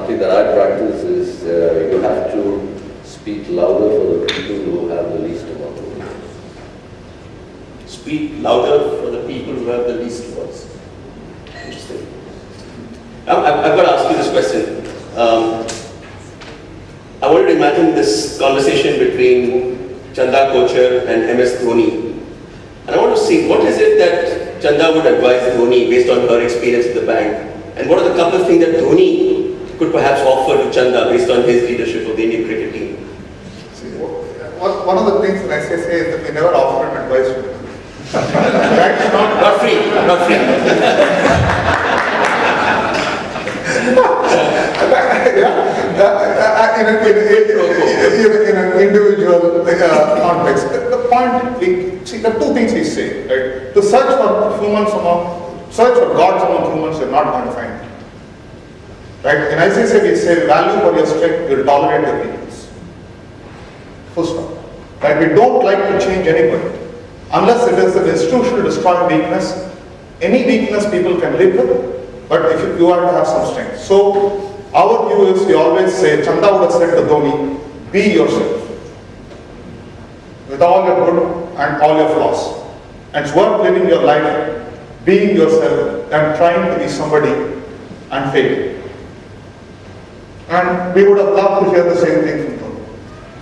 something that I practice is you have to speak louder for the people who have the least amount of voice. Speak louder for the people who have the least voice. Interesting. I've got to ask you this question. I wanted to imagine this conversation between Chanda Kochhar and MS Dhoni. And I want to see, what is it that Chanda would advise Dhoni based on her experience at the bank? And what are the couple of things that Dhoni could perhaps offer to Chanda based on his leadership of the Indian cricket team? See, one of the things in SSA is that we never offer an advice. Right? Not free, not free. In an individual context, the point, see, the two things we say, right? To search for gods among humans, you're not going to find it. Right? In ICC, we say value for your strength, you'll tolerate your weakness. Full stop. Right? We don't like to change anybody. Unless it is an institutional destroying weakness, any weakness people can live with, but if you have to have some strength. So, our view is, we always say, Chanda would have said to Dhoni, be yourself. With all your good and all your flaws. And it's worth living your life, being yourself, than trying to be somebody and failing. And we would have loved to hear the same thing from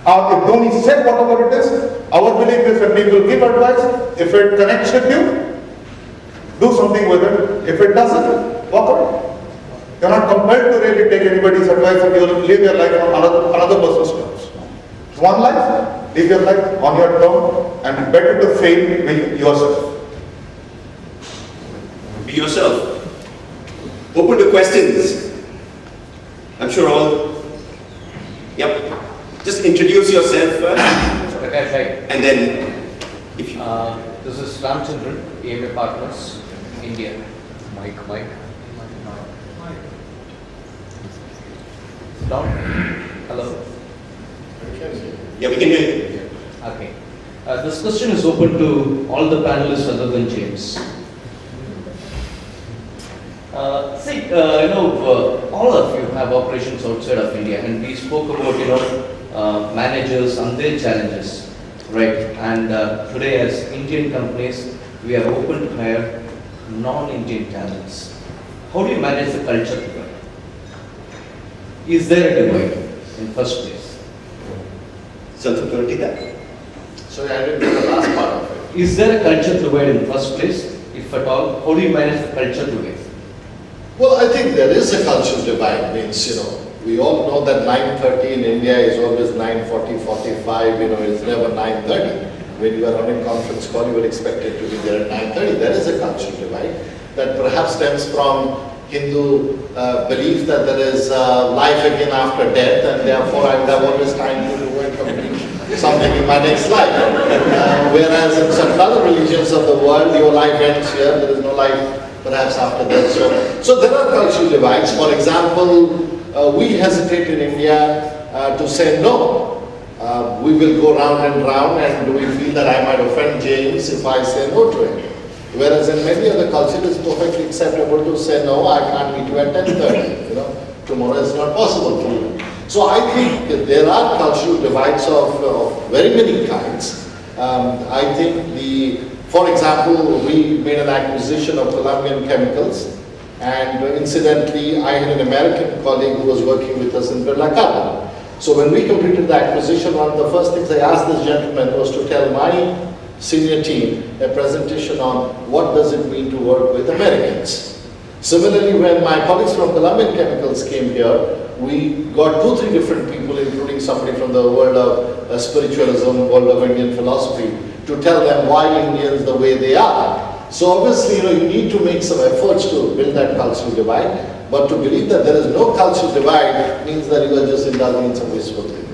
Dhoni. If Dhoni said whatever it is, our belief is that people give advice. If it connects with you, do something with it. If it doesn't, walk away. You're not compelled to really take anybody's advice, and you'll live your life on another person's terms. It's one life, live your life on your term, and better to fail with yourself. Be yourself. Open to questions. I'm sure all. Yep. Just introduce yourself first. Okay. And then, if you. This is Ramchandran, EMA Partners, India. Mike. Down. Hello. Yeah, we can hear you. Okay. This question is open to all the panelists other than James. All of you have operations outside of India, and we spoke about, managers and their challenges, right? And today, as Indian companies, we are open to hire non-Indian talents. How do you manage the culture divide? Is there a divide in first place? Something to take that. So I didn't get the last part of it. Is there a culture divide in first place? If at all, how do you manage the culture divide? Well, I think there is a cultural divide. Means, we all know that 9:30 in India is always 9:40, 45, it's never 9:30. When you are on a conference call, you are expected to be there at 9:30. There is a cultural divide that perhaps stems from Hindu belief that there is life again after death, and therefore I would have always time to do and complete something in my next life. Whereas in some other religions of the world, your life ends here, there is no life perhaps after death. So there are cultural divides. For example, we hesitate in India to say no. We will go round and round, and do we feel that I might offend James if I say no to him? Whereas in many other cultures, it's perfectly acceptable to say, no, I can't meet you at 10:30. Tomorrow is not possible for you. So I think there are cultural divides of very many kinds. I think for example, we made an acquisition of Colombian chemicals, and incidentally, I had an American colleague who was working with us in Birla Carbon. So when we completed the acquisition, one of the first things I asked this gentleman was to tell my senior team a presentation on what does it mean to work with Americans. Similarly, when my colleagues from Colombian Chemicals came here, we got 2-3 different people, including somebody from the world of spiritualism, world of Indian philosophy, to tell them why Indians the way they are. So obviously, you need to make some efforts to build that cultural divide, but to believe that there is no cultural divide means that you are just indulging in some wasteful things.